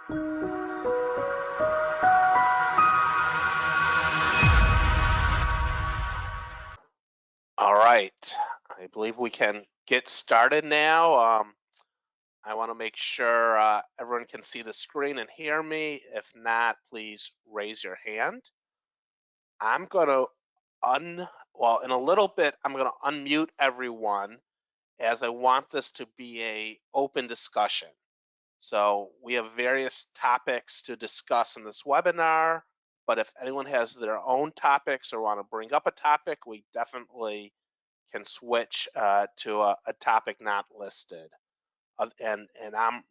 All right, I believe we can get started now. I want to make sure everyone can see the screen and hear me. If not, please raise your hand. I'm going to well, in a little bit, I'm going to unmute everyone as I want this to be a open discussion. So we have various topics to discuss in this webinar, but if anyone has their own topics or want to bring up a topic, we definitely can switch to a topic not listed. And I'm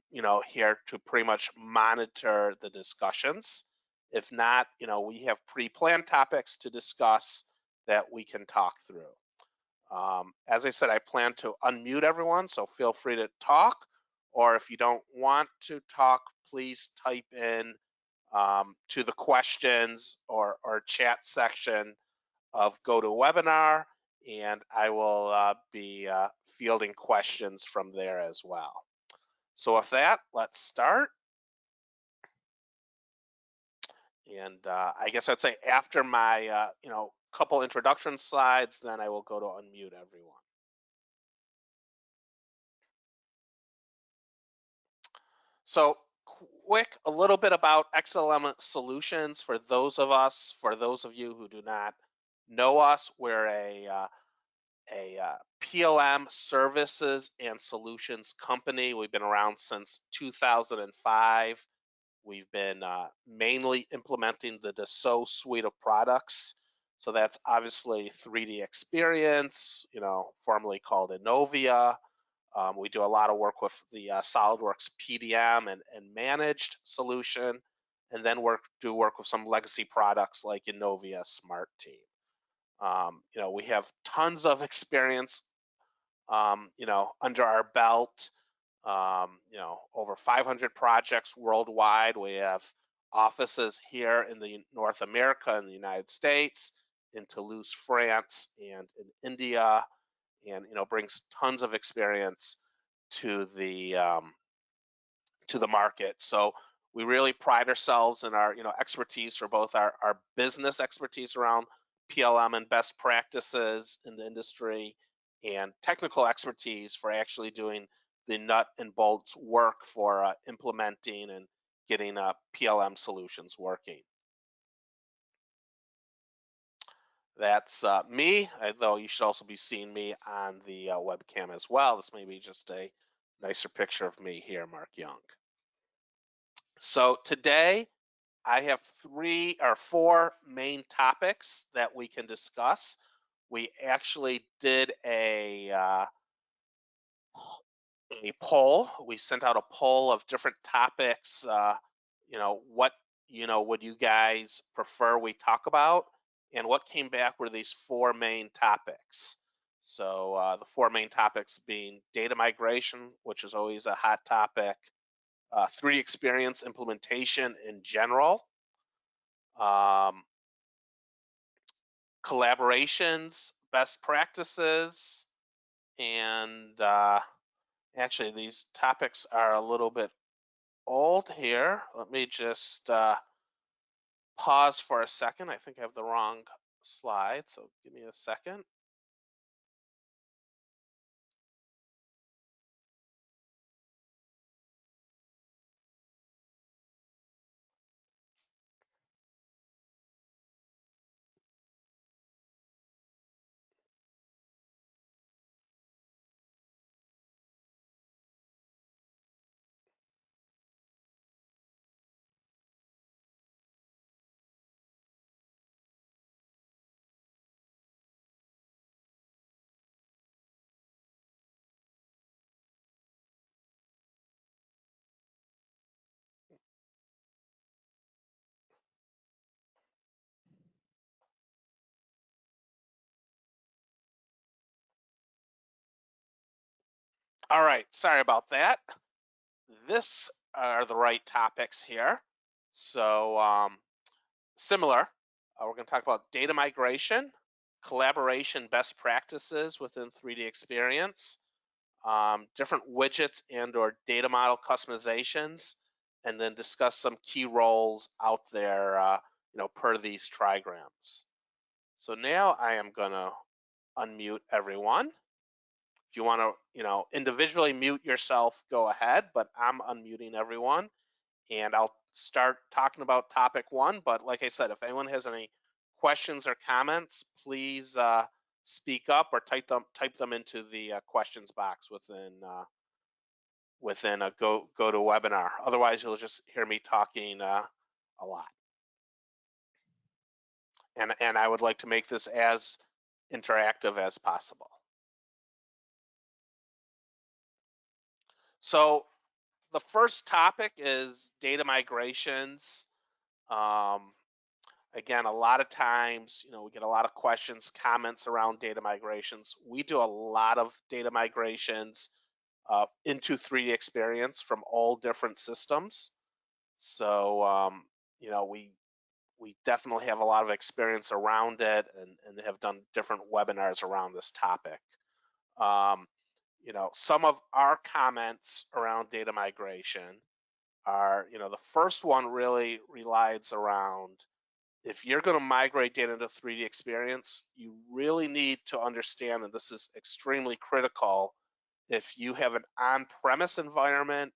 here to pretty much monitor the discussions. If not, we have pre-planned topics to discuss that we can talk through. As I said, I plan to unmute everyone, so feel free to talk, or if you don't want to talk, please type in to the questions or chat section of GoToWebinar, and I will be fielding questions from there as well. So with that, let's start. And I guess I'd say after my couple introduction slides, then I will go to unmute everyone. So quick, a little bit about XLM Solutions for those of you who do not know us. We're a PLM services and solutions company. We've been around since 2005. We've been mainly implementing the Dassault suite of products. So that's obviously 3DEXPERIENCE, formerly called Innovia. We do a lot of work with the SolidWorks PDM and managed solution, and then do work with some legacy products like Innovia Smart Team. We have tons of experience, under our belt. Over 500 projects worldwide. We have offices here in North America in the United States, in Toulouse, France, and in India, and brings tons of experience to the market. So we really pride ourselves in our expertise for both our business expertise around PLM and best practices in the industry, and technical expertise for actually doing the nut and bolts work for implementing and getting PLM solutions working. That's me, though you should also be seeing me on the webcam as well. This may be just a nicer picture of me here, Marc Young. So today I have 3 or 4 main topics that we can discuss. We actually did a poll. We sent out a poll of different topics. What would you guys prefer we talk about? And what came back were these 4 main topics. So the 4 main topics being data migration, which is always a hot topic, 3DEXPERIENCE implementation in general, collaborations, best practices, and actually these topics are a little bit old here. Let me just pause for a second. I think I have the wrong slide, so give me a second. All right, sorry about that. This are the right topics here. So similar, we're going to talk about data migration, collaboration best practices within 3DEXPERIENCE, different widgets and or data model customizations, and then discuss some key roles out there, per these trigrams. So now I am going to unmute everyone. If you want to, individually mute yourself, go ahead, but I'm unmuting everyone, and I'll start talking about topic one. But like I said, if anyone has any questions or comments, please speak up or type them into the questions box within a go to webinar. Otherwise, you'll just hear me talking a lot. And I would like to make this as interactive as possible. So the first topic is data migrations. Again, a lot of times, we get a lot of questions, comments around data migrations. We do a lot of data migrations into 3DEXPERIENCE from all different systems. So, we definitely have a lot of experience around it, and have done different webinars around this topic. Some of our comments around data migration are, the first one really relies around, if you're going to migrate data into 3DEXPERIENCE, you really need to understand, and this is extremely critical, if you have an on-premise environment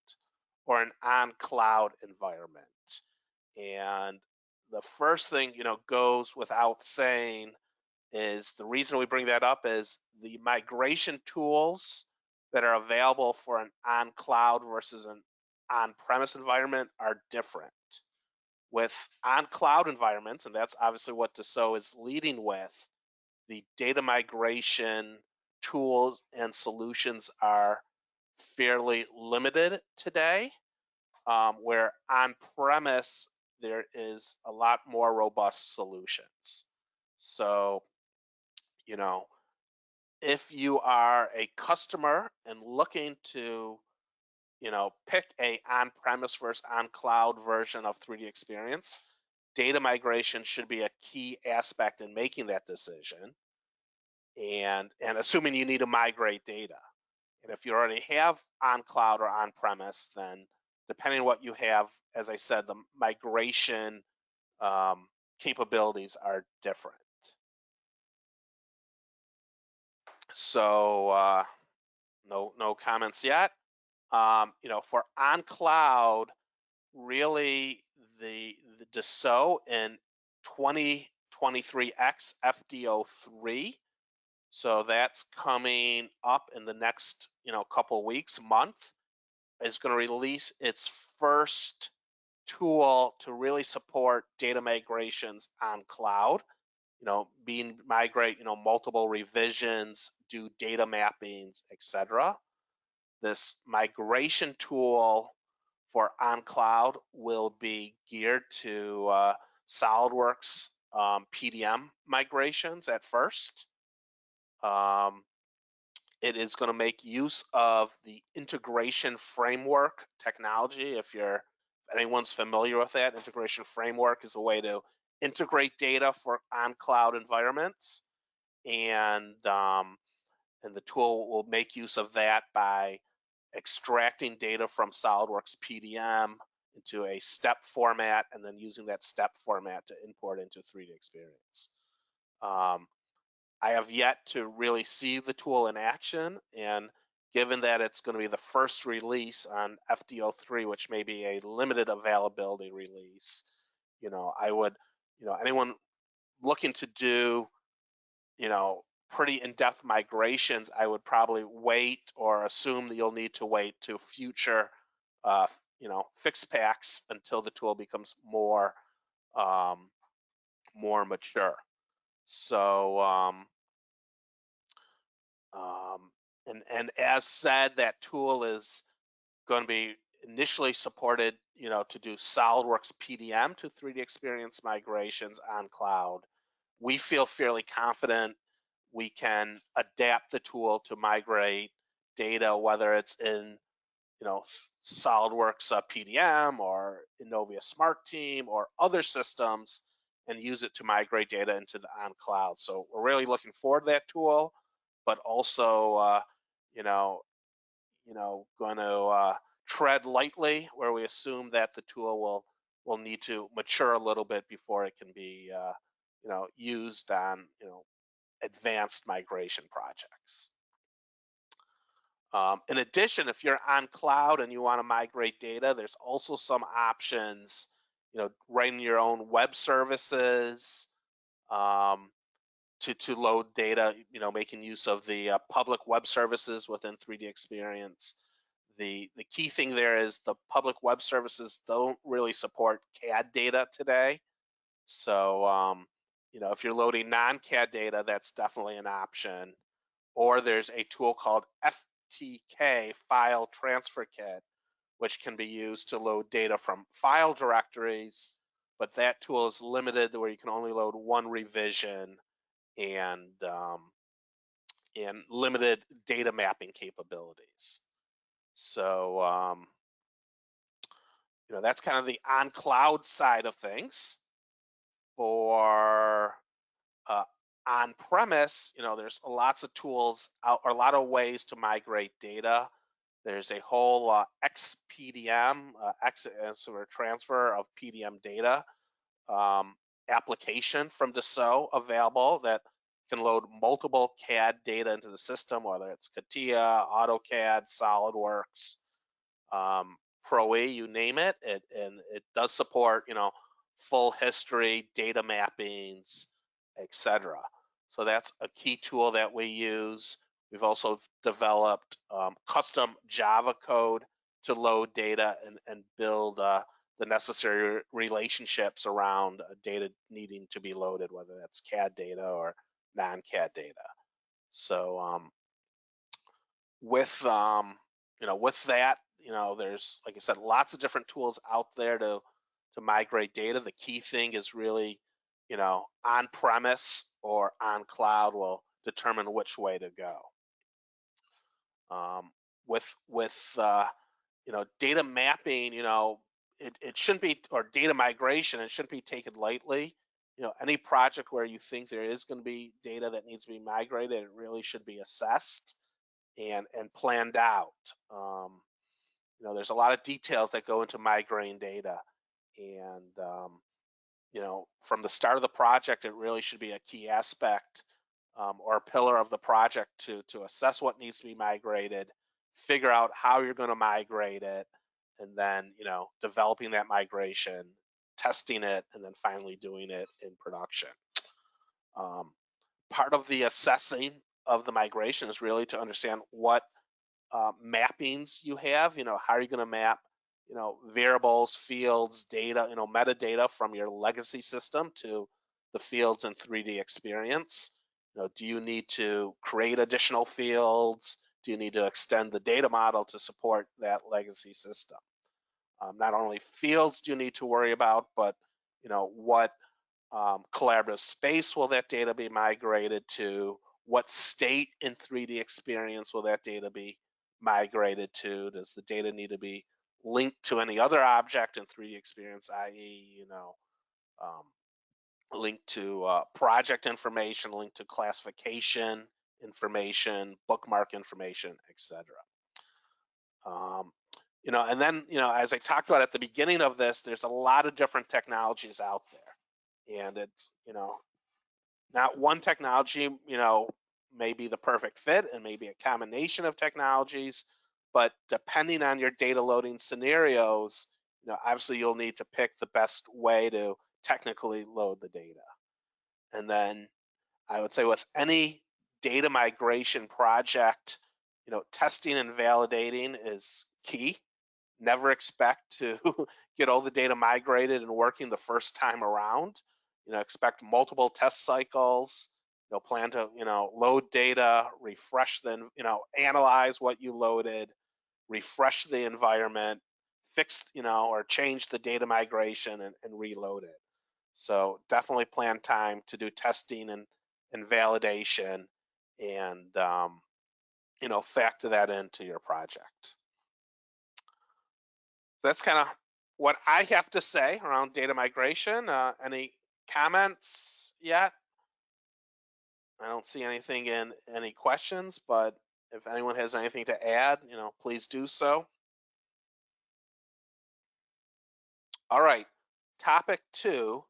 or an on-cloud environment. And the first thing, goes without saying, is the reason we bring that up is the migration tools that are available for an on-cloud versus an on-premise environment are different. With on-cloud environments, and that's obviously what Dassault is leading with, the data migration tools and solutions are fairly limited today, where on-premise there is a lot more robust solutions. So, if you are a customer and looking to, pick a on-premise versus on-cloud version of 3DEXPERIENCE, data migration should be a key aspect in making that decision, and assuming you need to migrate data. And if you already have on-cloud or on-premise, then depending on what you have, as I said, the migration capabilities are different. So no comments yet. For on-cloud, really the Dassault in 2023X FDO3. So that's coming up in the next, couple weeks, month, is going to release its first tool to really support data migrations on cloud. Migrate, multiple revisions, do data mappings, etc. This migration tool for on cloud will be geared to SolidWorks PDM migrations at first. It is going to make use of the integration framework technology. If anyone's familiar with that, integration framework is a way to integrate data for on-cloud environments, and the tool will make use of that by extracting data from SolidWorks PDM into a step format, and then using that step format to import into 3DEXPERIENCE. I have yet to really see the tool in action, and given that it's going to be the first release on FDO3, which may be a limited availability release, I would, anyone looking to do, pretty in-depth migrations, I would probably wait, or assume that you'll need to wait to future, fix packs until the tool becomes more mature. So, and as said, that tool is going to be initially supported, to do SolidWorks PDM to 3DEXPERIENCE migrations on cloud. We feel fairly confident we can adapt the tool to migrate data, whether it's in, SolidWorks PDM or Innovia Smart Team or other systems, and use it to migrate data into the on cloud. So we're really looking forward to that tool, but also, going to tread lightly, where we assume that the tool will need to mature a little bit before it can be used on advanced migration projects. In addition, if you're on cloud and you want to migrate data, there's also some options, writing your own web services um, to load data, making use of the public web services within 3DEXPERIENCE. The key thing there is the public web services don't really support CAD data today. So, if you're loading non-CAD data, that's definitely an option. Or there's a tool called FTK, File Transfer Kit, which can be used to load data from file directories, but that tool is limited to where you can only load one revision and limited data mapping capabilities. So, that's kind of the on-cloud side of things. For on-premise, there's lots of tools out, or a lot of ways to migrate data. There's a whole XPDM, sort of transfer of PDM data application from Dassault available that can load multiple CAD data into the system, whether it's CATIA, AutoCAD, SolidWorks, Pro E, you name it. And it does support, full history, data mappings, etc. So that's a key tool that we use. We've also developed custom Java code to load data and build the necessary relationships around data needing to be loaded, whether that's CAD data or non-CAD data. So with that, there's, like I said, lots of different tools out there to migrate data. The key thing is really, on-premise or on cloud will determine which way to go. With data mapping, it shouldn't be, or data migration, it shouldn't be taken lightly. Any project where you think there is going to be data that needs to be migrated, it really should be assessed and planned out. There's a lot of details that go into migrating data, and from the start of the project, it really should be a key aspect or a pillar of the project to assess what needs to be migrated, figure out how you're going to migrate it, and then developing that migration, testing it, and then finally doing it in production. Part of the assessing of the migration is really to understand what mappings you have. How are you going to map variables, fields, data, metadata from your legacy system to the fields in 3DEXPERIENCE. Do you need to create additional fields? Do you need to extend the data model to support that legacy system? Not only fields do you need to worry about, but what collaborative space will that data be migrated to? What state in 3DEXPERIENCE will that data be migrated to? Does the data need to be linked to any other object in 3DEXPERIENCE, i.e., linked to project information, linked to classification information, bookmark information, etc. And then, as I talked about at the beginning of this, there's a lot of different technologies out there, and it's, not one technology, may be the perfect fit, and maybe a combination of technologies, but depending on your data loading scenarios, obviously you'll need to pick the best way to technically load the data. And then I would say with any data migration project, testing and validating is key. Never expect to get all the data migrated and working the first time around. Expect multiple test cycles. Plan to, load data, refresh, then, analyze what you loaded, refresh the environment, fix, or change the data migration and reload it. So definitely plan time to do testing and validation, and factor that into your project. That's kind of what I have to say around data migration. Any comments yet? I don't see anything in any questions, but if anyone has anything to add, please do so. All right, topic 2,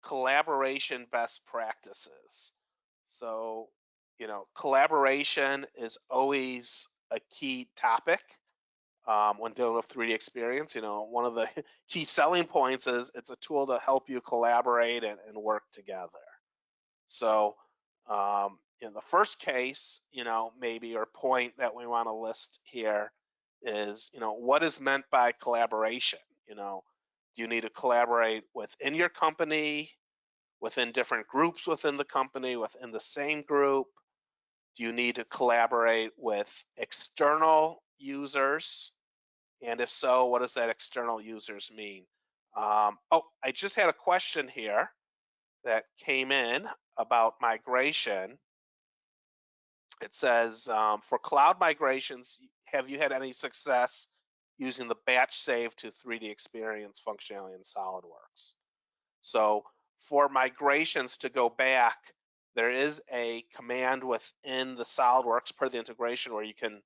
collaboration best practices. So, collaboration is always a key topic when dealing with 3D experience. One of the key selling points is it's a tool to help you collaborate and work together. So, in the first case, maybe or point that we want to list here is, what is meant by collaboration? Do you need to collaborate within your company, within different groups within the company, within the same group? Do you need to collaborate with external users? And if so, what does that external users mean? Oh, I just had a question here that came in about migration. It says, for cloud migrations, have you had any success using the batch save to 3D experience functionality in SolidWorks? So for migrations to go back, there is a command within the SolidWorks per the integration where you can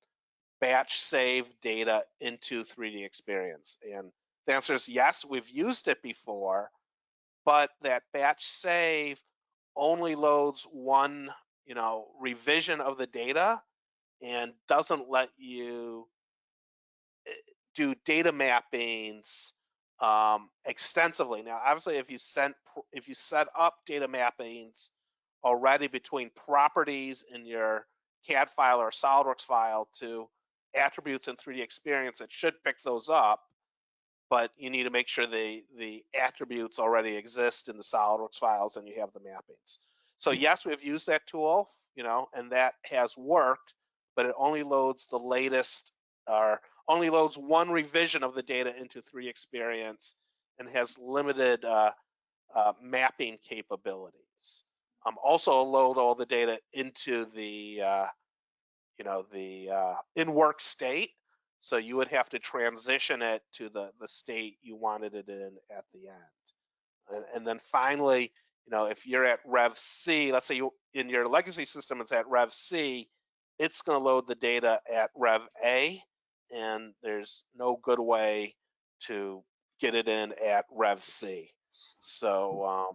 batch save data into 3D experience. And the answer is yes, we've used it before, but that batch save only loads one, revision of the data and doesn't let you do data mappings extensively. Now, obviously, if you set up data mappings already between properties in your CAD file or SolidWorks file to attributes in 3D Experience, it should pick those up. But you need to make sure the attributes already exist in the SolidWorks files and you have the mappings. So yes, we've used that tool, and that has worked, but it only loads the latest or only loads one revision of the data into 3D Experience and has limited mapping capabilities. Also load all the data into the in-work state. So you would have to transition it to the state you wanted it in at the end. And then finally, if you're at Rev C, let's say you in your legacy system it's at Rev C, it's going to load the data at Rev A, and there's no good way to get it in at Rev C. So,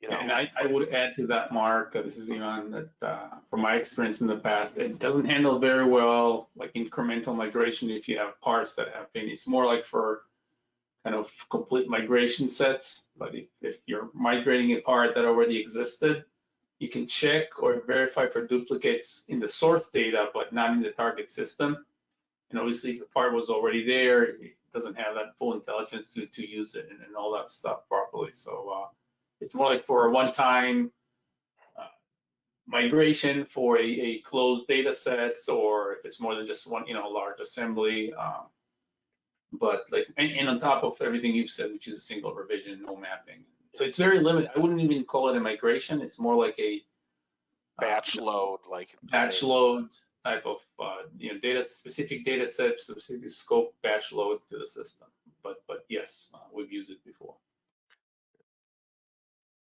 And I would add to that, Mark, this is Ivan, that from my experience in the past, it doesn't handle very well like incremental migration if you have parts that have been, it's more like for kind of complete migration sets. But if you're migrating a part that already existed, you can check or verify for duplicates in the source data, but not in the target system. And obviously, if the part was already there, it doesn't have that full intelligence to use it and all that stuff properly. So it's more like for a one-time migration for a closed data set, or if it's more than just one, large assembly. But like, and on top of everything you've said, which is a single revision, no mapping. So it's very limited. I wouldn't even call it a migration. It's more like a batch load, like batch load type of data, specific data set, specific scope batch load to the system. But yes, we've used it before.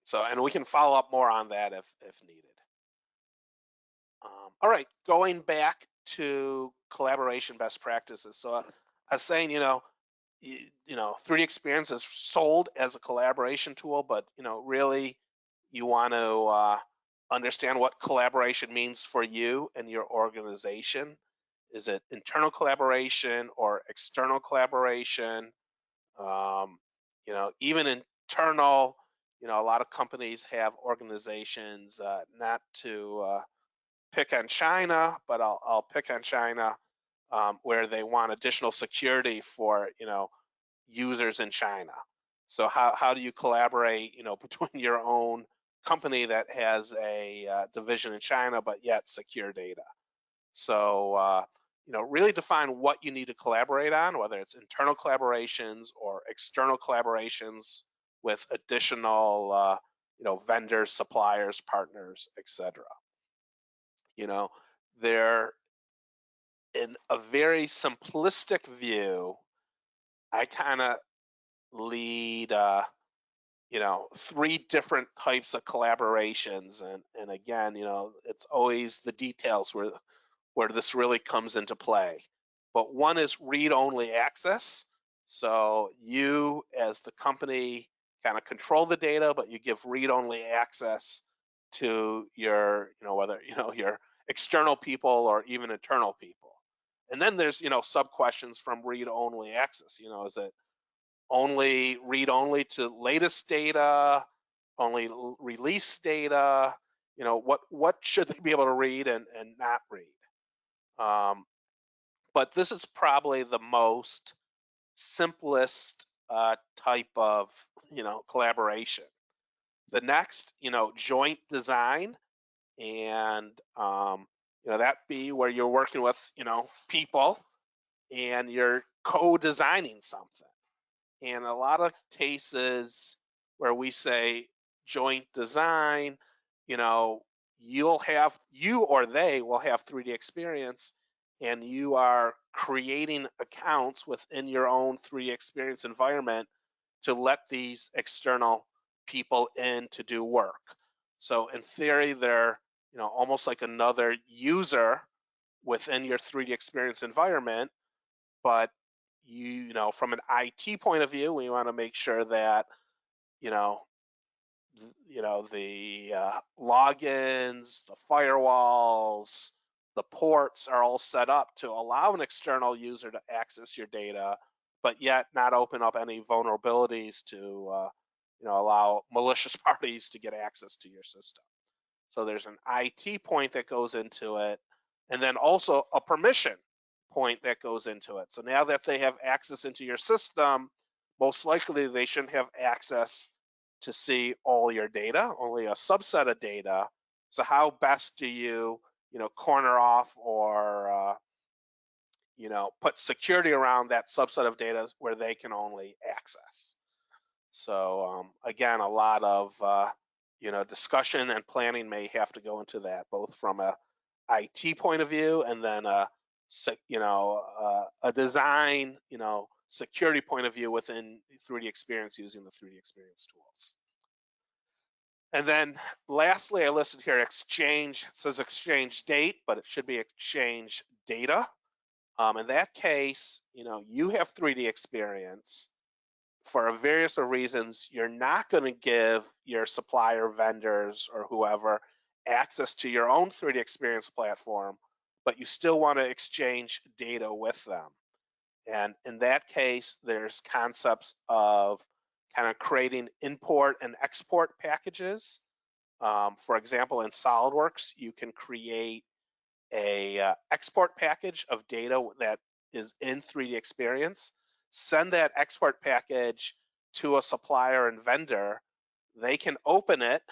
So, and we can follow up more on that if needed. All right, going back to collaboration best practices. So I was saying, 3D Experience is sold as a collaboration tool, but really you want to understand what collaboration means for you and your organization. Is it internal collaboration or external collaboration? Even internal, a lot of companies have organizations, not to pick on China, but I'll pick on China, where they want additional security for users in China. So how do you collaborate between your own company that has a division in China but yet secure data? So really define what you need to collaborate on, whether it's internal collaborations or external collaborations with additional vendors, suppliers, partners, etc. They're in a very simplistic view. I kind of lead, 3 different types of collaborations, and again, it's always the details where this really comes into play. But one is read-only access. So you, as the company, kind of control the data, but you give read-only access to your, whether, your external people or even internal people. And then there's, sub questions from read-only access. Is it only read-only to latest data, only release data? What should they be able to read and not read? But this is probably the most simplest type of collaboration. The next, joint design, and that be where you're working with people and you're co-designing something. And a lot of cases where we say joint design, you or they will have 3D experience, and you are creating accounts within your own 3D experience environment to let these external people in to do work. So in theory, they're almost like another user within your 3D experience environment, but from an IT point of view, we want to make sure that you know the logins, the firewalls, the ports are all set up to allow an external user to access your data, but yet not open up any vulnerabilities to allow malicious parties to get access to your system. So there's an IT point that goes into it, and then also a permission point that goes into it. So now that they have access into your system, most likely they shouldn't have access to see all your data, only a subset of data. So how best do you, corner off or, put security around that subset of data where they can only access? So again, a lot of discussion and planning may have to go into that, both from a IT point of view and then a design security point of view within 3D Experience using the 3D Experience tools. And then lastly, I listed here exchange. It says exchange date, but it should be exchange data. In that case, you have 3D Experience. For various reasons, you're not going to give your supplier, vendors, or whoever access to your own 3D Experience platform, but you still want to exchange data with them. And in that case, there's concepts of kind of creating import and export packages. For example, in SolidWorks, you can create a export package of data that is in 3D Experience, send that export package to a supplier and vendor. They can open it,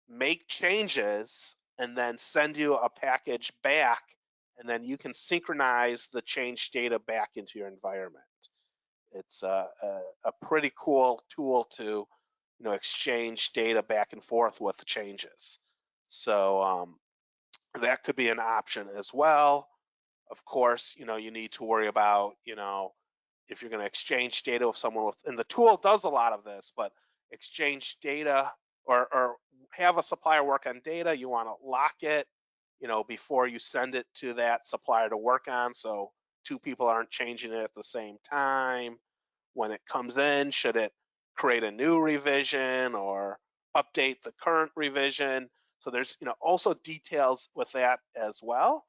make changes, and then send you a package back, and then you can synchronize the changed data back into your environment. It's a pretty cool tool to exchange data back and forth with the changes. So that could be an option as well. Of course, you need to worry about, if you're going to exchange data with someone with, and the tool does a lot of this, but exchange data or have a supplier work on data, you want to lock it, before you send it to that supplier to work on, so two people aren't changing it at the same time. When it comes in, should it create a new revision or update the current revision? So there's also details with that as well,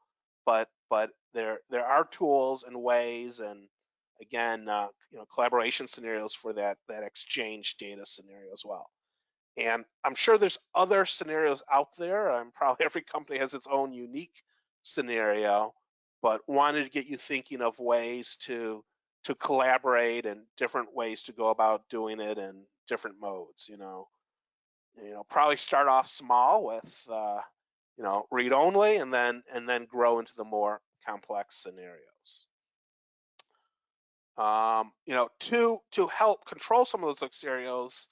but there are tools and ways, and again collaboration scenarios for that exchange data scenario as well. And I'm sure there's other scenarios out there. Probably every company has its own unique scenario, but wanted to get you thinking of ways to collaborate and different ways to go about doing it in different modes. Probably start off small with read only, and then grow into the more complex scenarios. To help control some of those scenarios,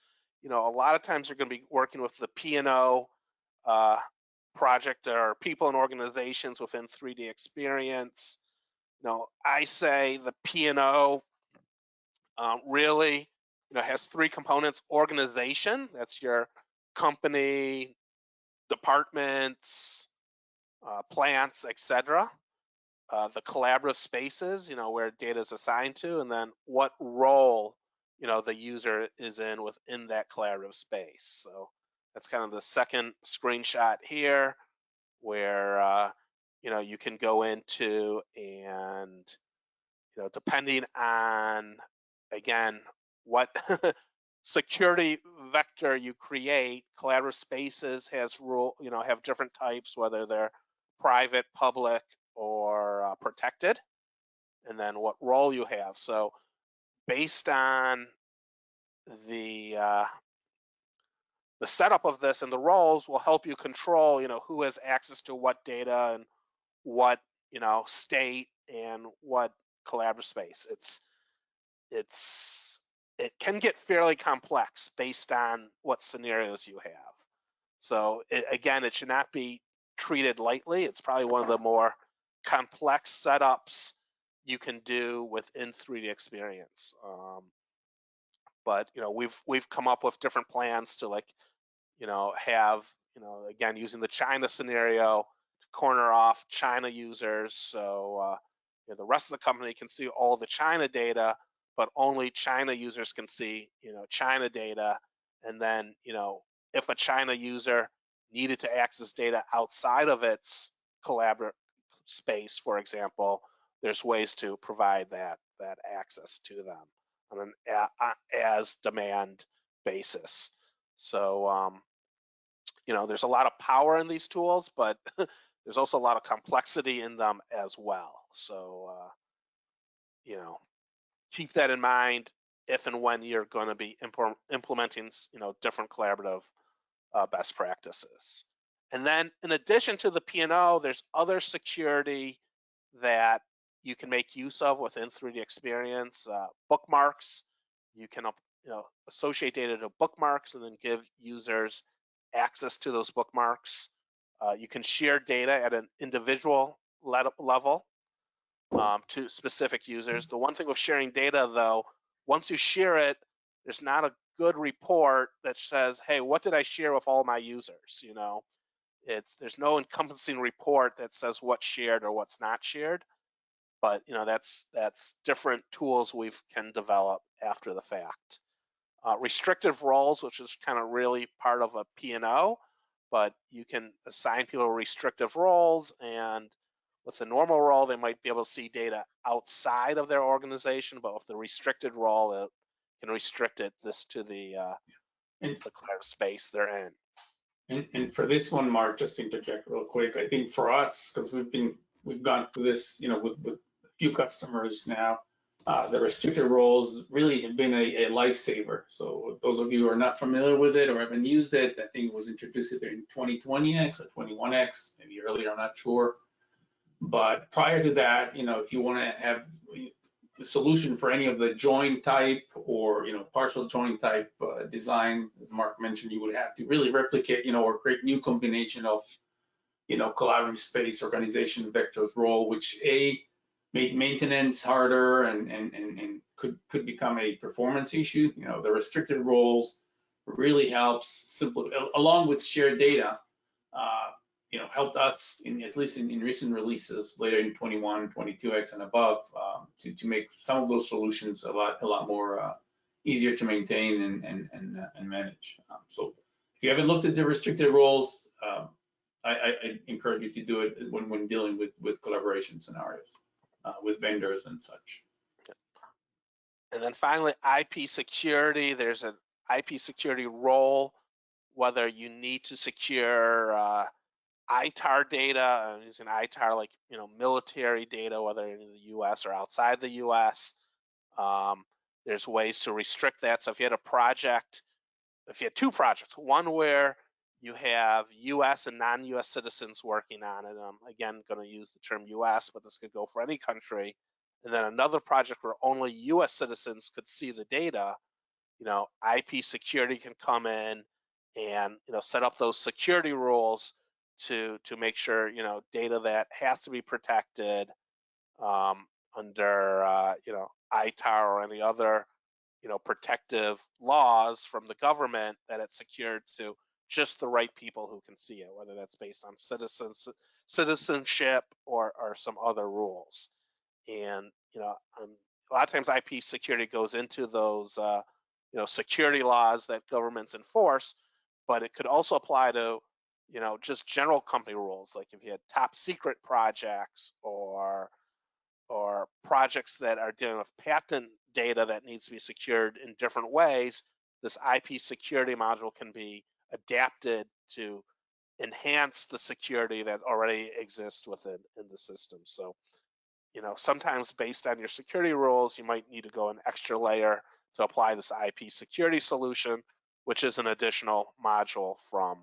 a lot of times you're going to be working with the P&O project or people and organizations within 3D Experience. I say the P&O really has three components: organization, that's your company, departments, plants, etc. the collaborative spaces, where data is assigned to, and then what role, the user is in within that collaborative space. So that's kind of the second screenshot here, where you can go into and depending on, again, what security vector you create, collaborative spaces have different types, whether they're private, public, or protected, and then what role you have. So based on the setup of this and the roles will help you control, who has access to what data and what, state and what collaborative space. It can get fairly complex based on what scenarios you have. So again, it should not be treated lightly. It's probably one of the more complex setups you can do within 3DEXPERIENCE. But we've come up with different plans to have again, using the China scenario to corner off China users, so the rest of the company can see all the China data, but only China users can see China data. And then if a China user needed to access data outside of its collaborative space, for example, there's ways to provide that access to them on an as demand basis. So there's a lot of power in these tools, but there's also a lot of complexity in them as well. So keep that in mind if and when you're going to be implementing different collaborative best practices. And then in addition to the P&O, there's other security that you can make use of within 3DEXPERIENCE. Bookmarks, you can associate data to bookmarks and then give users access to those bookmarks. You can share data at an individual level to specific users. The one thing with sharing data, though, once you share it, there's not a good report that says, hey, what did I share with all my users? There's no encompassing report that says what's shared or what's not shared. But that's different tools we can develop after the fact. Restrictive roles, which is kind of really part of a P&O, but you can assign people restrictive roles, and with the normal role, they might be able to see data outside of their organization, but with the restricted role, it can restrict this to the collaborative space they're in. And for this one, Mark, just to interject real quick, I think for us, because we've gone through this, with a few customers now, the restricted roles really have been a lifesaver. So those of you who are not familiar with it or haven't used it, I think it was introduced either in 2020X or 21X, maybe earlier, I'm not sure. But prior to that, if you want to have the solution for any of the join type or partial join type design, as Mark mentioned, you would have to really replicate, or create new combination of collaborative space, organization, vectors, role, which made maintenance harder and could become a performance issue. The restricted roles really helps along with shared data. Helped us at least in recent releases later in 21, 22X and above to make some of those solutions a lot more easier to maintain and manage. So if you haven't looked at the restricted roles, I encourage you to do it when dealing with collaboration scenarios with vendors and such. And then finally, IP security. There's an IP security role, whether you need to secure ITAR data, using ITAR like military data, whether in the U.S. or outside the U.S. There's ways to restrict that. So if you had if you had two projects, one where you have U.S. and non-U.S. citizens working on it, I'm again going to use the term U.S., but this could go for any country, and then another project where only U.S. citizens could see the data, IP security can come in and set up those security rules to make sure data that has to be protected under ITAR or any other protective laws from the government, that it's secured to just the right people who can see it, whether that's based on citizenship or some other rules. And a lot of times IP security goes into those security laws that governments enforce, but it could also apply to just general company rules, like if you had top secret projects or projects that are dealing with patent data that needs to be secured in different ways. This IP security module can be adapted to enhance the security that already exists within the system. So sometimes based on your security rules, you might need to go an extra layer to apply this IP security solution, which is an additional module from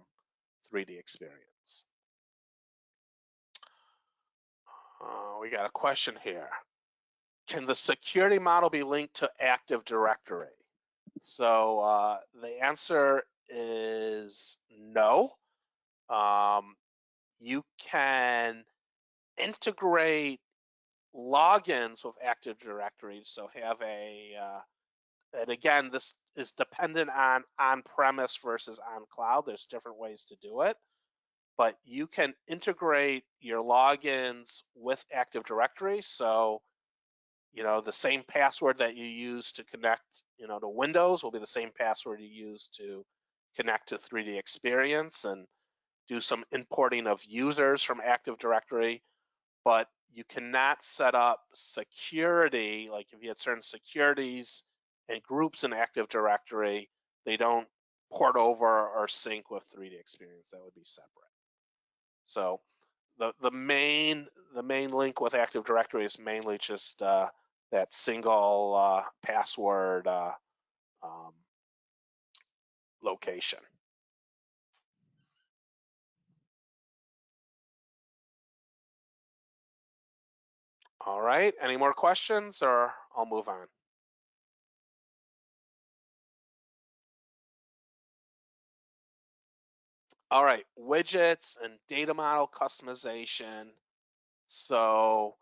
3DEXPERIENCE. We got a question here. Can the security model be linked to Active Directory? So the answer is no. You can integrate logins with Active Directory, so have and again, this is dependent on on-premise versus on cloud. There's different ways to do it, but you can integrate your logins with Active Directory. So the same password that you use to connect to Windows will be the same password you use to connect to 3DEXPERIENCE and do some importing of users from Active Directory. But you cannot set up security, like if you had certain securities and groups in Active Directory, they don't port over or sync with 3DEXPERIENCE. That would be separate. So the main link with Active Directory is mainly just that single password location. All right, any more questions, or I'll move on? All right, widgets and data model customization. So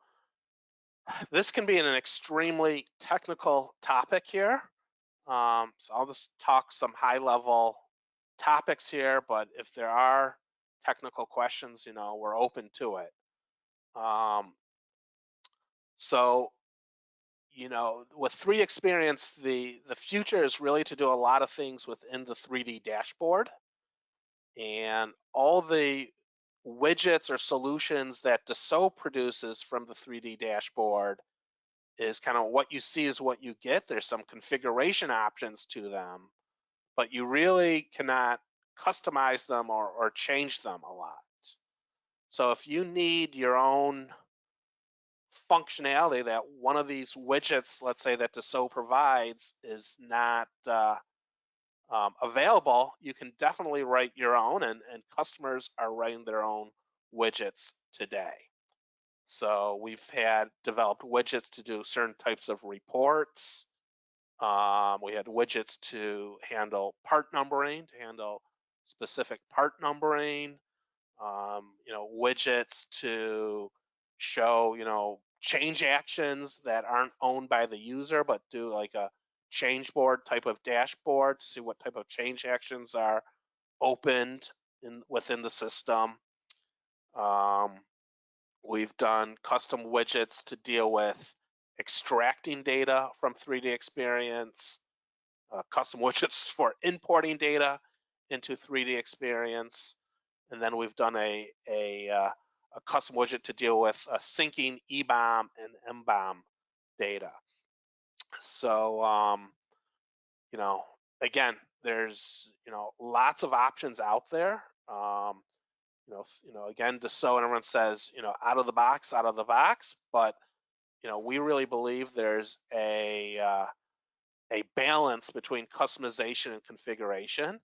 this can be an extremely technical topic here. So I'll just talk some high-level topics here, but if there are technical questions, we're open to it. So with 3DEXPERIENCE, the future is really to do a lot of things within the 3D dashboard, and all the widgets or solutions that Dassault produces from the 3D dashboard is kind of what you see is what you get. There's some configuration options to them, but you really cannot customize them or change them a lot. So if you need your own functionality that one of these widgets, let's say that Dassault provides, is not available, you can definitely write your own, and customers are writing their own widgets today. So we've had developed widgets to do certain types of reports. We had widgets to handle part numbering, to handle specific part numbering. Widgets to show, change actions that aren't owned by the user, but do like a change board type of dashboard to see what type of change actions are opened within the system. We've done custom widgets to deal with extracting data from 3DEXPERIENCE, custom widgets for importing data into 3DEXPERIENCE, and then we've done a custom widget to deal with syncing EBOM and MBOM data. So, again, there's lots of options out there. Again, Dassault, everyone says out of the box, but we really believe there's a balance between customization and configuration,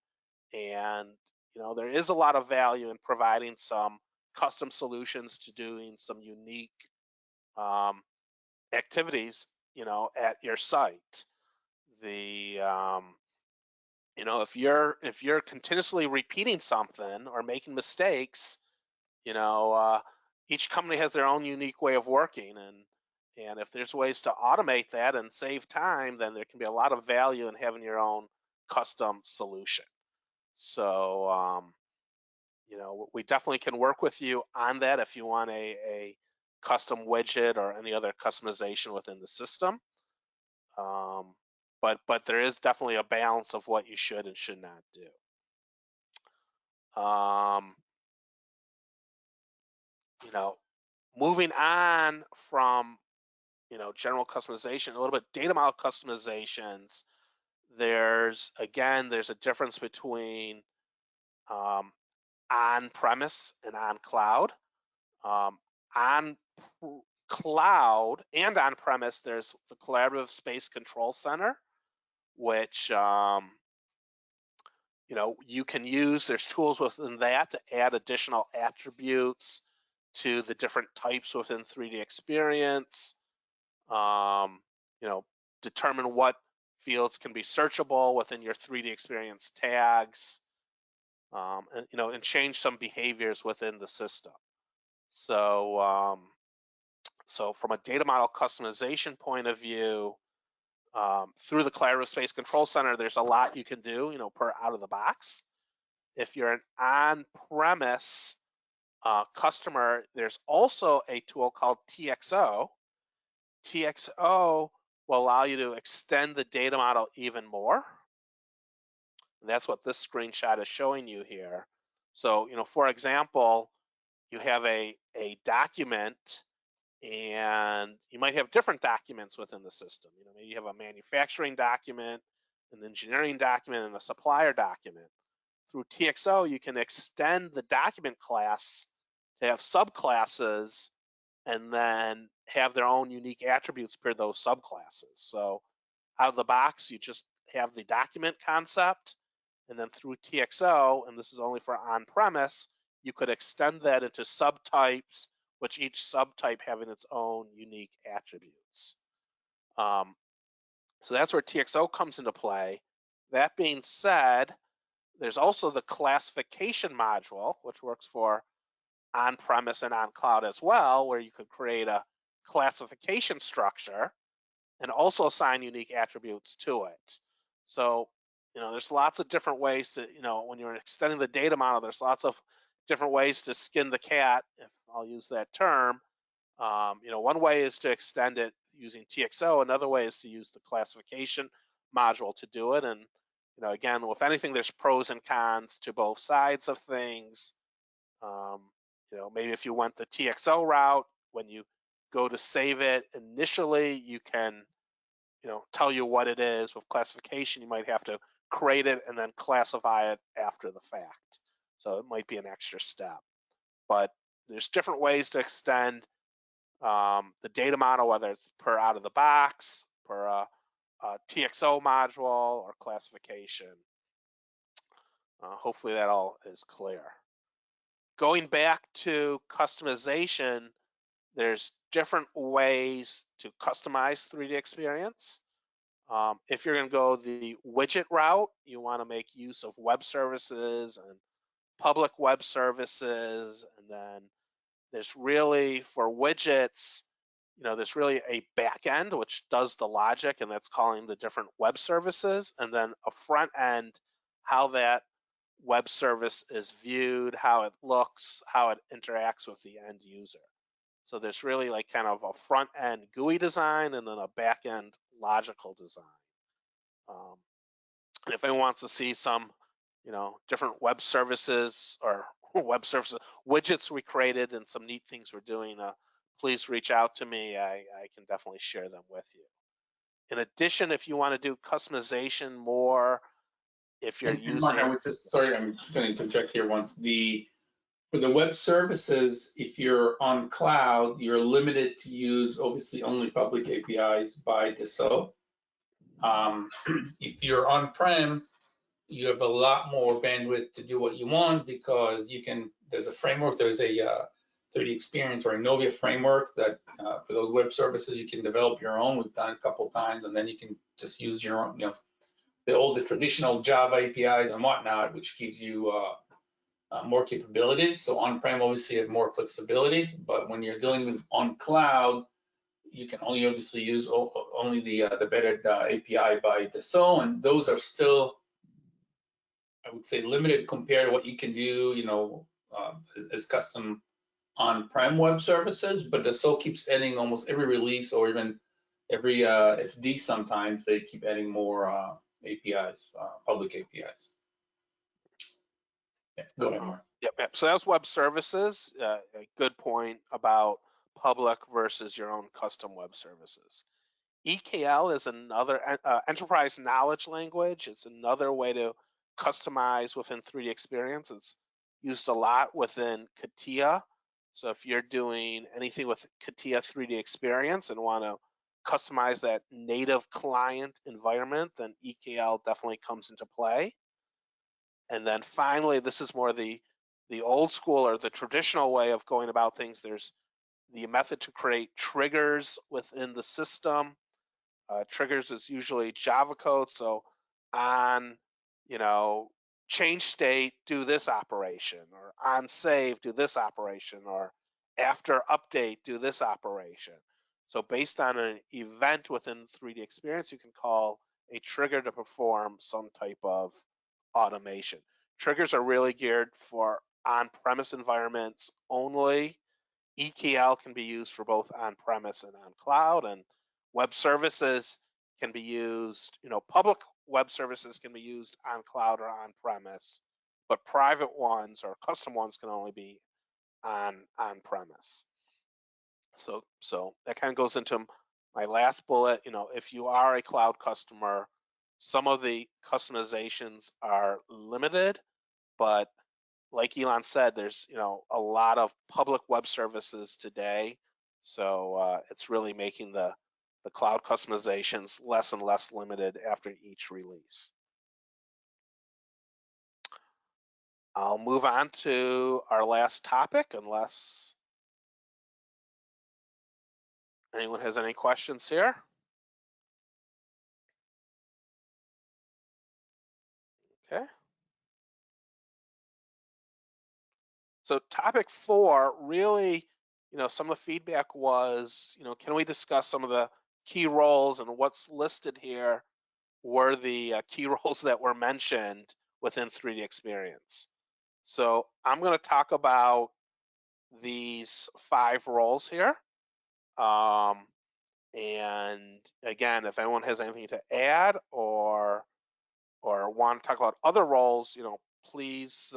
and there is a lot of value in providing some custom solutions to doing some unique activities at your site. If you're continuously repeating something or making mistakes, each company has their own unique way of working, and if there's ways to automate that and save time, then there can be a lot of value in having your own custom solution. So, you know, we definitely can work with you on that if you want a custom widget or any other customization within the system. But there is definitely a balance of what you should and should not do. You know, moving on from, you know, general customization, a little bit data model customizations. There's a difference between on-premise and on-cloud. On cloud and on-premise, there's the Collaborative Space Control Center, which you know, you can use. There's tools within that to add additional attributes to the different types within 3DEXPERIENCE. You know, determine what fields can be searchable within your 3DEXPERIENCE tags, and you know, and change some behaviors within the system. So, so from a data model customization point of view, through the Collaborative Space Control Center, there's a lot you can do, you know, per out of the box. If you're an on-premise customer, there's also a tool called TXO. TXO will allow you to extend the data model even more. And that's what this screenshot is showing you here. So, you know, for example, you have a document, and you might have different documents within the system. You know, maybe you have a manufacturing document, an engineering document, and a supplier document. Through TXO, you can extend the document class to have subclasses and then have their own unique attributes per those subclasses. So out of the box, you just have the document concept, and then through TXO, and this is only for on-premise, you could extend that into subtypes, which each subtype having its own unique attributes. So that's where TXO comes into play. That being said, there's also the classification module, which works for on-premise and on-cloud as well, where you could create a classification structure and also assign unique attributes to it. So, you know, there's lots of different ways to, you know, when you're extending the data model, there's lots of different ways to skin the cat, if I'll use that term. You know, one way is to extend it using TXO. Another way is to use the classification module to do it. And, you know, again, with anything, there's pros and cons to both sides of things. You know, maybe if you went the TXO route, when you go to save it initially, you can, you know, tell you what it is. With classification, you might have to create it and then classify it after the fact. So it might be an extra step. But there's different ways to extend the data model, whether it's per out of the box, per a TXO module, or classification. Hopefully that all is clear. Going back to customization, there's different ways to customize 3DEXPERIENCE. If you're going to go the widget route, you want to make use of web services and public web services. And then there's really, for widgets, you know, there's really a back end which does the logic, and that's calling the different web services, and then a front end, how that web service is viewed, how it looks, how it interacts with the end user. So there's really like kind of a front end GUI design and then a back end logical design. And if anyone wants to see some, you know, different web services or web services widgets we created and some neat things we're doing, please reach out to me. I can definitely share them with you. In addition, if you want to do customization more, if you're using, Mark, I would just, sorry, I'm just going to interject here once. For the web services, if you're on cloud, you're limited to use obviously only public APIs by DSO. If you're on-prem, you have a lot more bandwidth to do what you want, because you can, there's a framework, there's a 3DEXPERIENCE or Innovia framework that for those web services, you can develop your own. We've done it a couple of times, and then you can just use your own, you know, the traditional Java APIs and whatnot, which gives you more capabilities. So on-prem obviously have more flexibility, but when you're dealing with on cloud, you can only obviously use only the vetted API by DSO, and those are still I would say limited compared to what you can do, as custom on-prem web services, but the SOAP keeps adding almost every release or even every FD sometimes they keep adding more APIs, public APIs. Yeah, go ahead, Mark. Yep. So that was web services. A good point about public versus your own custom web services. EKL is another enterprise knowledge language. It's another way to customize within 3DEXPERIENCE. It's used a lot within CATIA. So if you're doing anything with CATIA 3DEXPERIENCE and want to customize that native client environment, then EKL definitely comes into play. And then finally, this is more the old school or the traditional way of going about things. There's the method to create triggers within the system. Triggers is usually Java code. So on, change state, do this operation, or on save, do this operation, or after update, do this operation. So based on an event within 3DEXPERIENCE, you can call a trigger to perform some type of automation. Triggers are really geared for on-premise environments only. EKL can be used for both on-premise and on cloud, and web services can be used, public web services can be used on cloud or on-premise, but private ones or custom ones can only be on-premise. So that kind of goes into my last bullet. If you are a cloud customer, some of the customizations are limited, but like Elon said, there's a lot of public web services today, so it's really making the cloud customizations less and less limited after each release. I'll move on to our last topic, unless anyone has any questions here. Okay. So topic 4, really, some of the feedback was, can we discuss some of the key roles, and what's listed here were the key roles that were mentioned within 3DEXPERIENCE. So I'm going to talk about these 5 roles here. And again, if anyone has anything to add or want to talk about other roles, please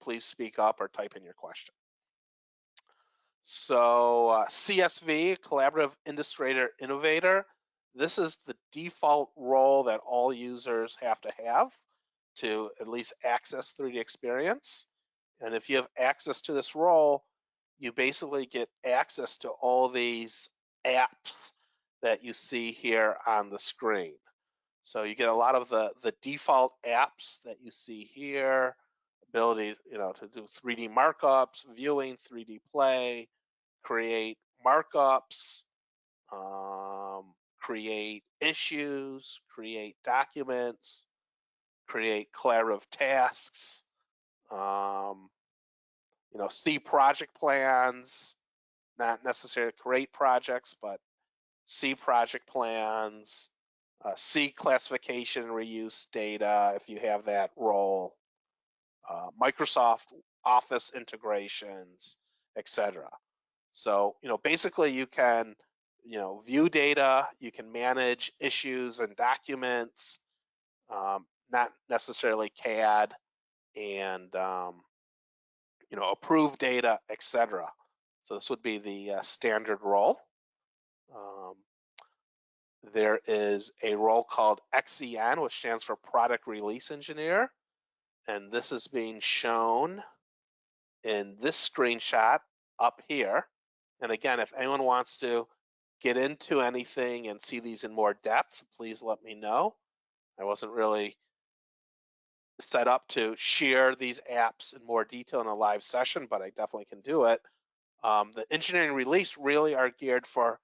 please speak up or type in your question. So CSV, Collaborative Illustrator Innovator, this is the default role that all users have to at least access 3DEXPERIENCE. And if you have access to this role, you basically get access to all these apps that you see here on the screen. So you get a lot of the default apps that you see here, ability to do 3D markups, viewing, 3D play, create markups, create issues, create documents, create collaborative tasks, see project plans, not necessarily create projects, but see project plans, see classification and reuse data if you have that role, Microsoft Office integrations, etc. So, basically you can, view data, you can manage issues and documents, not necessarily CAD, and, approve data, etc. So this would be the standard role. There is a role called XEN, which stands for Product Release Engineer. And this is being shown in this screenshot up here. And again, if anyone wants to get into anything and see these in more depth, please let me know. I wasn't really set up to share these apps in more detail in a live session, but I definitely can do it. The engineering release really are geared for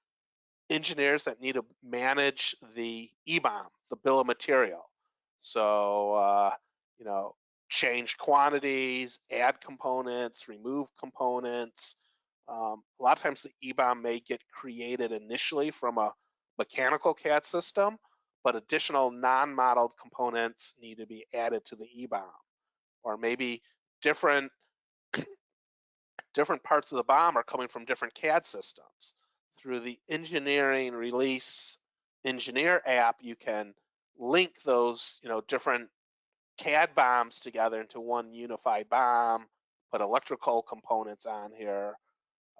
engineers that need to manage the EBOM, the bill of material. So, change quantities, add components, remove components. A lot of times the EBOM may get created initially from a mechanical CAD system, but additional non-modeled components need to be added to the E-BOM, or maybe different parts of the BOM are coming from different CAD systems. Through the engineering release engineer app, you can link those, different CAD BOMs together into one unified BOM, put electrical components on here,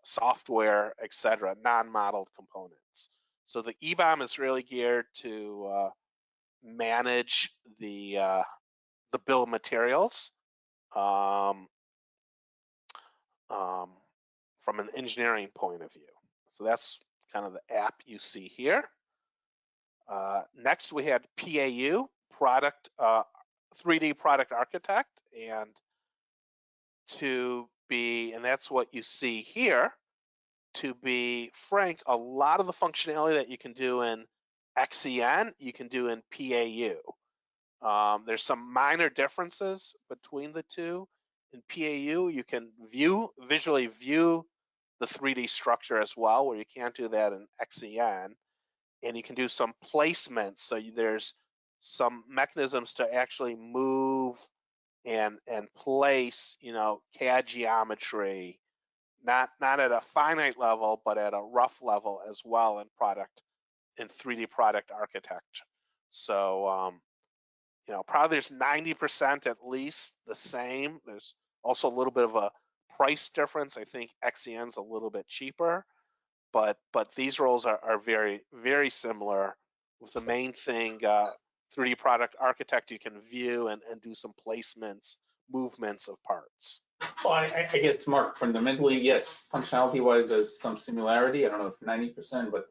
software, etc., non-modeled components. So the E-BOM is really geared to manage the bill of materials from an engineering point of view. So that's kind of the app you see here. Next, we had PAU, 3D Product Architect, and that's what you see here. To be frank, a lot of the functionality that you can do in XEN, you can do in PAU. There's some minor differences between the two. In PAU, you can visually view the 3D structure as well, where you can't do that in XEN. And you can do some placements. So there's some mechanisms to actually move and place, CAD geometry, not at a finite level, but at a rough level as well in 3D Product Architect. So probably there's 90% at least the same. There's also a little bit of a price difference. I think XEN's a little bit cheaper, but these roles are very, very similar, with the main thing, 3D Product Architect, you can view and do some placements, movements of parts. Well, I guess, Mark, fundamentally, yes, functionality-wise, there's some similarity. I don't know if 90%, but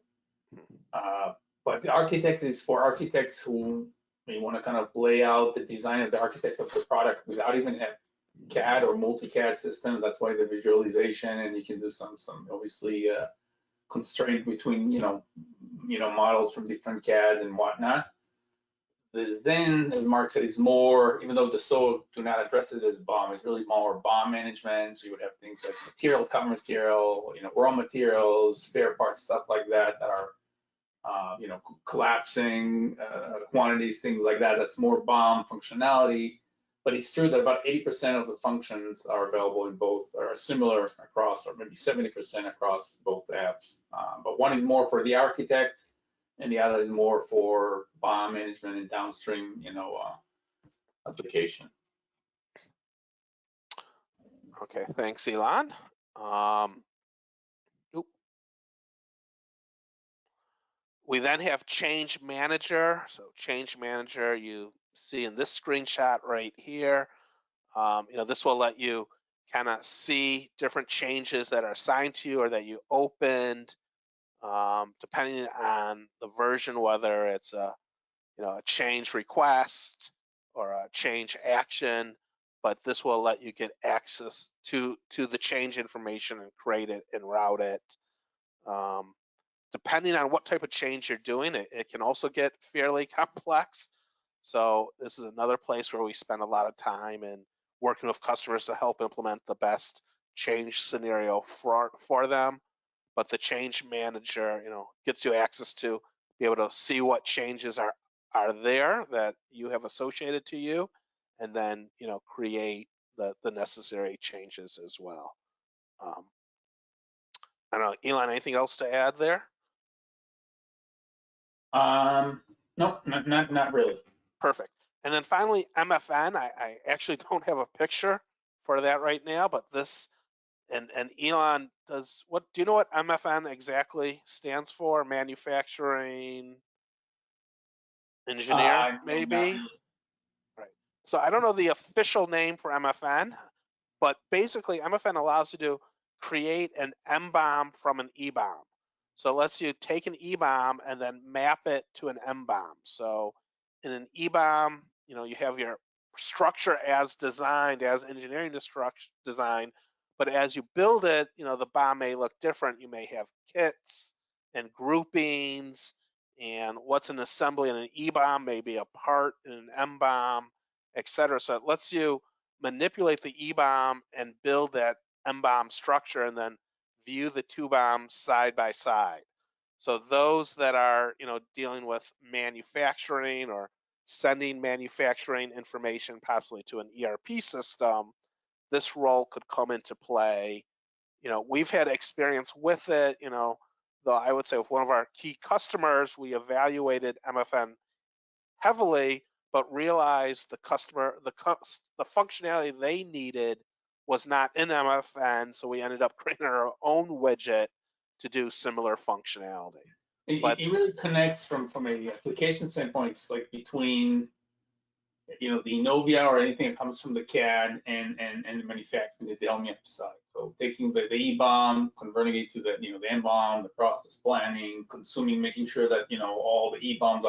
the architect is for architects who may want to kind of lay out the design of the architect of the product without even have CAD or multi-CAD system. That's why the visualization, and you can do some obviously constraint between models from different CAD and whatnot. Then, as Mark said, is more, even though the SO do not address it as BOM, it's really more BOM management. So you would have things like material, cut material, raw materials, spare parts, stuff like that are collapsing quantities, things like that. That's more BOM functionality. But it's true that about 80% of the functions are available in both, or similar across, or maybe 70% across both apps. But one is more for the architect, and the other is more for BOM management and downstream, application. Okay, thanks, Elon. We then have Change Manager. So Change Manager, you see in this screenshot right here. This will let you kind of see different changes that are assigned to you or that you opened, depending on the version, whether it's a change request or a change action. But this will let you get access to the change information and create it and route it. Depending on what type of change you're doing, it can also get fairly complex. So this is another place where we spend a lot of time in working with customers to help implement the best change scenario for them. But the change manager, gets you access to be able to see what changes are there that you have associated to you, and then create the necessary changes as well. I don't know, Elon, anything else to add there? No, not really. Perfect. And then finally, MFN. I actually don't have a picture for that right now, but this, and Elon do you know what MFN exactly stands for? Manufacturing engineer, maybe? Really. Right. So I don't know the official name for MFN, but basically MFN allows you to create an MBOM from an EBOM. So it lets you take an EBOM and then map it to an MBOM. So in an EBOM, you have your structure as designed, as engineering design, but as you build it, the BOM may look different. You may have kits and groupings, and what's an assembly in an EBOM may be a part in an MBOM, etc. So it lets you manipulate the EBOM and build that MBOM structure, and then view the two BOMs side by side. So those that are, dealing with manufacturing or sending manufacturing information possibly to an ERP system, this role could come into play. We've had experience with it, though I would say with one of our key customers, we evaluated MFN heavily, but realized the functionality they needed was not in MFN, so we ended up creating our own widget to do similar functionality. But It really connects from a application standpoint. It's like between the Innovia or anything that comes from the CAD and the manufacturing, the Delmia side. So taking the EBOM, converting it to the the NBOM, the process planning, consuming, making sure that all the EBOMs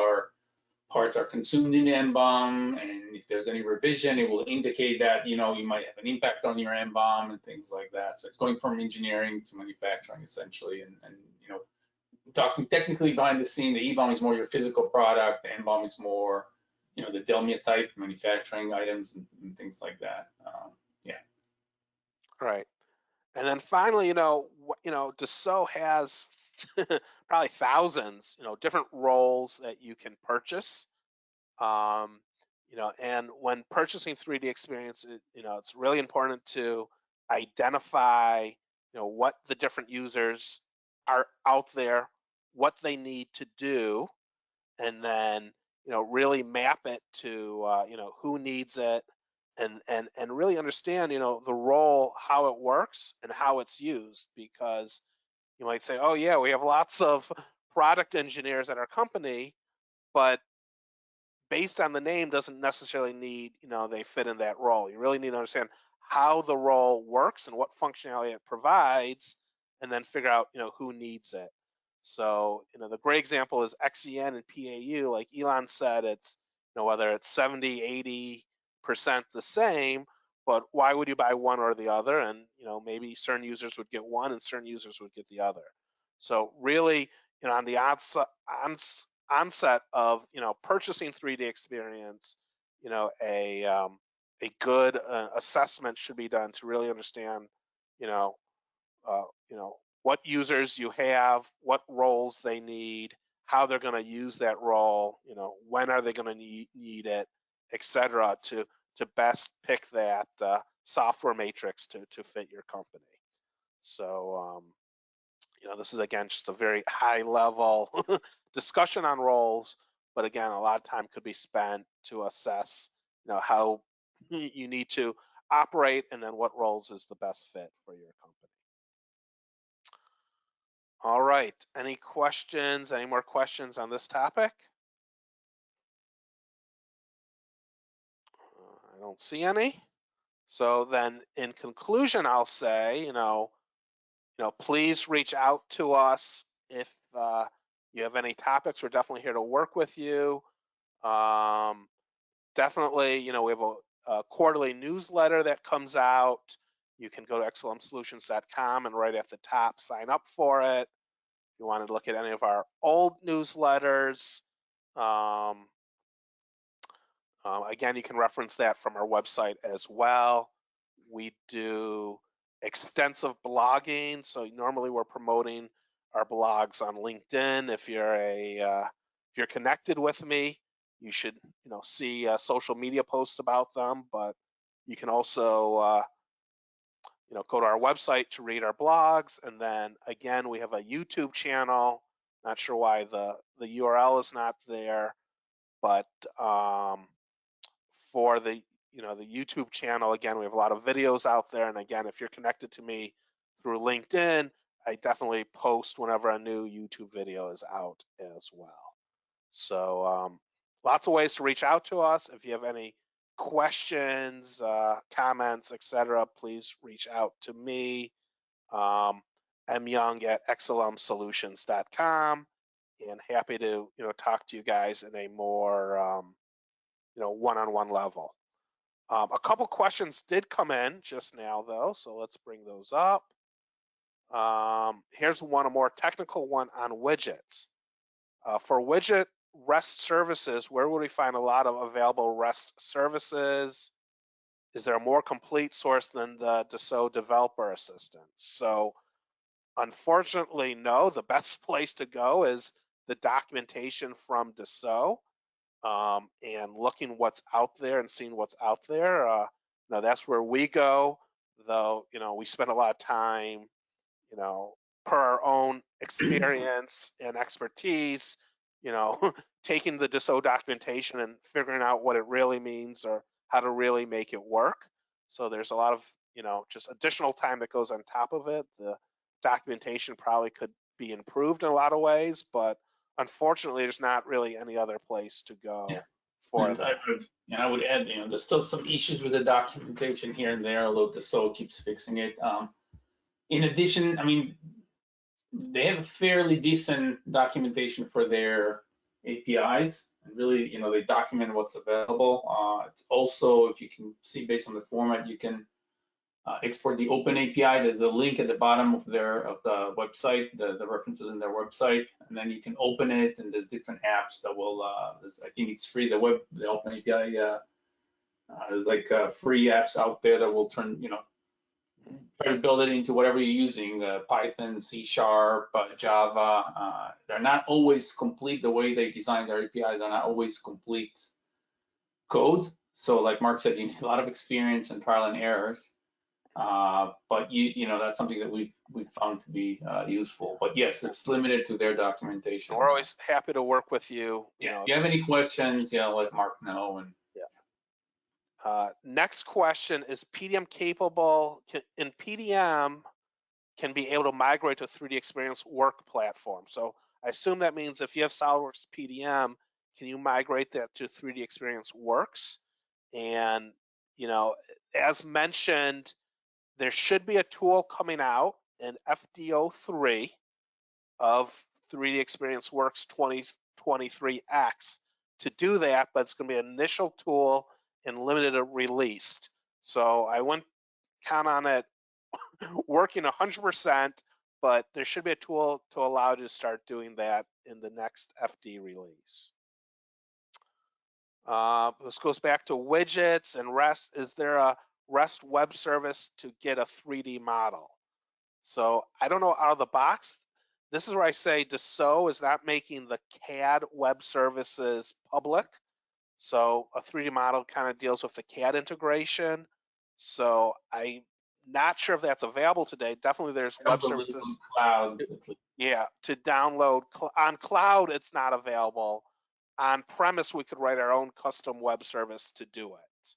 parts are consumed in the NBOM, and if there's any revision, it will indicate that you might have an impact on your NBOM and things like that. So it's going from engineering to manufacturing essentially, and talking technically behind the scene, the EBOM is more your physical product, the NBOM is more the Delmia type manufacturing items and things like that. Yeah. right. And then finally, Dassault has probably thousands, different roles that you can purchase. And when purchasing 3DEXPERIENCE, it's really important to identify, what the different users are out there, what they need to do, and then, really map it to, who needs it, and really understand, the role, how it works, and how it's used. Because you might say, oh yeah, we have lots of product engineers at our company, but based on the name doesn't necessarily need, they fit in that role. You really need to understand how the role works and what functionality it provides, and then figure out, who needs it. So, the great example is XEN and PAU. Like Elon said, it's, whether it's 70, 80% the same, but why would you buy one or the other? And, maybe certain users would get one and certain users would get the other. So really, on the onset of purchasing 3DEXPERIENCE, a good assessment should be done to really understand you know uh, what users you have, what roles they need, how they're going to use that role, when are they going to need it, etc., to best pick that software matrix to fit your company. So this is, again, just a very high level discussion on roles, but again, a lot of time could be spent to assess, how you need to operate, and then what roles is the best fit for your company. All right, any questions, any more questions on this topic? I don't see any. So then in conclusion, I'll say, please reach out to us if you have any topics. We're definitely here to work with you. Definitely, we have a quarterly newsletter that comes out. You can go to xlmsolutions.com and right at the top, sign up for it. If you want to look at any of our old newsletters, again, you can reference that from our website as well. We do extensive blogging. So normally we're promoting our blogs on LinkedIn. If you're connected with me, you should see social media posts about them. But you can also go to our website to read our blogs. And then again, we have a YouTube channel. Not sure why the URL is not there, but for the the YouTube channel, again, we have a lot of videos out there. And again, if you're connected to me through LinkedIn, I definitely post whenever a new YouTube video is out as well. So lots of ways to reach out to us. If you have any questions, comments, etc., please reach out to me, myoung at xlmsolutions.com, and happy to talk to you guys in a more one-on-one level. A couple questions did come in just now, though, so let's bring those up. Here's one, a more technical one on widgets. For widget REST services, where would we find a lot of available REST services? Is there a more complete source than the Dassault Developer Assistant? So Unfortunately, no. The best place to go is the documentation from Dassault, and looking what's out there and seeing what's out there. That's where we go, though, we spend a lot of time, you know, per our own experience and expertise, taking the Dassault documentation and figuring out what it really means or how to really make it work. So there's a lot of, just additional time that goes on top of it. The documentation probably could be improved in a lot of ways, but unfortunately, there's not really any other place to go Yeah. for And that. I would add, there's still some issues with the documentation here and there, although Dassault keeps fixing it. In addition, I mean, they have a fairly decent documentation for their APIs, and really, they document what's available. It's also, if you can see based on the format, you can export the open API. There's a link at the bottom of the website, the references in their website, and then you can open it, and there's different apps that will. I think it's free. The open API. There's like free apps out there that will try to build it into whatever you're using, Python, C#, Java. They're not always complete the way they design their APIs. They're not always complete code. So like Mark said, you need a lot of experience and trial and errors. But that's something that we've found to be useful. But yes, it's limited to their documentation. We're always happy to work with you. Yeah. If you have any questions, let Mark know. And next question is PDM capable? In PDM, can be able to migrate to 3DEXPERIENCE work platform. So I assume that means if you have SOLIDWORKS PDM, can you migrate that to 3DEXPERIENCE Works? And as mentioned, there should be a tool coming out in FD03 of 3DEXPERIENCE Works 2023X to do that, but it's going to be an initial tool and limited released. So I wouldn't count on it working 100%, but there should be a tool to allow you to start doing that in the next FD release. This goes back to widgets and REST. Is there a REST web service to get a 3D model? So I don't know out of the box. This is where I say Dassault is not making the CAD web services public. So a 3D model kind of deals with the CAD integration. So I'm not sure if that's available today. Definitely there's web services. Cloud. Yeah, to download. On cloud, it's not available. On premise, we could write our own custom web service to do it.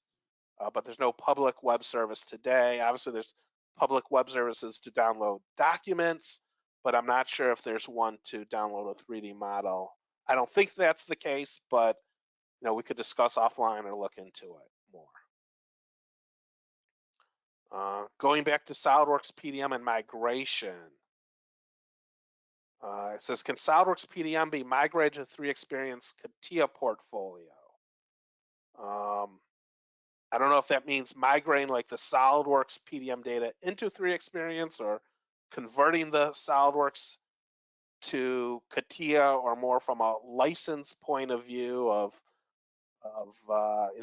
But there's no public web service today. Obviously, there's public web services to download documents, but I'm not sure if there's one to download a 3D model. I don't think that's the case, but we could discuss offline or look into it more. Going back to SOLIDWORKS PDM and migration. It says, can SOLIDWORKS PDM be migrated to 3DEXPERIENCE CATIA portfolio? I don't know if that means migrating like the SOLIDWORKS PDM data into 3DEXPERIENCE or converting the SOLIDWORKS to CATIA, or more from a license point of view of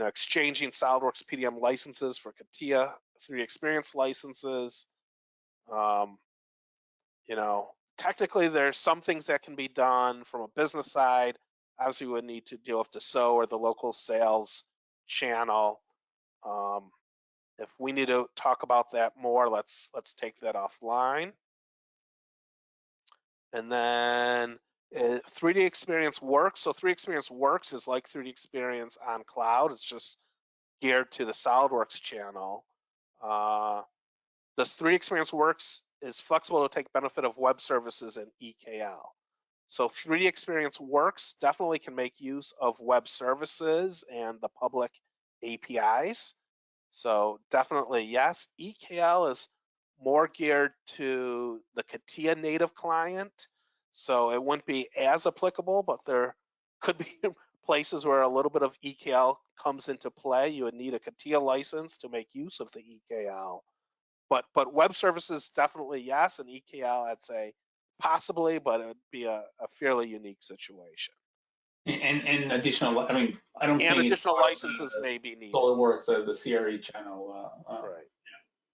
exchanging SOLIDWORKS PDM licenses for CATIA 3DEXPERIENCE licenses. Technically there's some things that can be done from a business side. Obviously we would need to deal with Dassault or the local sales channel. If we need to talk about that more, let's take that offline. And then 3DEXPERIENCE Works. So 3DEXPERIENCE Works is like 3DEXPERIENCE on cloud. It's just geared to the SOLIDWORKS channel. Does 3DEXPERIENCE Works is flexible to take benefit of web services and EKL. So 3DEXPERIENCE Works definitely can make use of web services and the public APIs. So definitely yes. EKL is more geared to the CATIA native client, so it wouldn't be as applicable, but there could be places where a little bit of EKL comes into play. You would need a CATIA license to make use of the EKL. But web services definitely yes, and EKL I'd say possibly, but it would be a fairly unique situation. And additional, I mean, I don't and think additional licenses may be needed. SolidWorks, the CRE channel, right.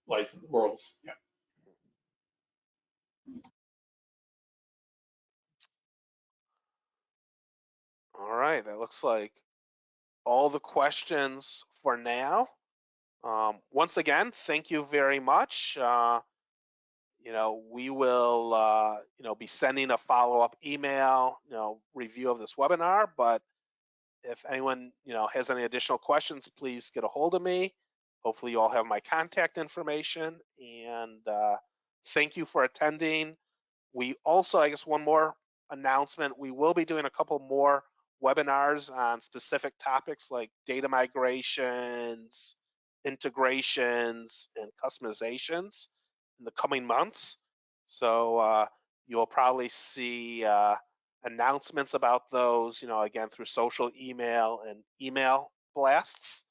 License roles. Yeah. All right, that looks like all the questions for now. Once again, thank you very much. We will, be sending a follow-up email, review of this webinar. But if anyone, has any additional questions, please get a hold of me. Hopefully, you all have my contact information. And thank you for attending. We also, I guess, one more announcement. We will be doing a couple more webinars on specific topics like data migrations, integrations, and customizations in the coming months. So you'll probably see announcements about those, again, through social email and email blasts.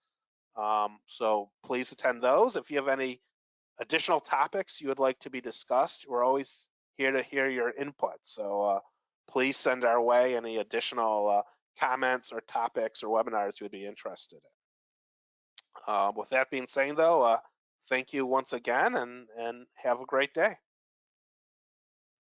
So please attend those. If you have any additional topics you would like to be discussed, we're always here to hear your input. So please send our way any additional comments or topics or webinars you would be interested in. With that being said, though, thank you once again, and have a great day.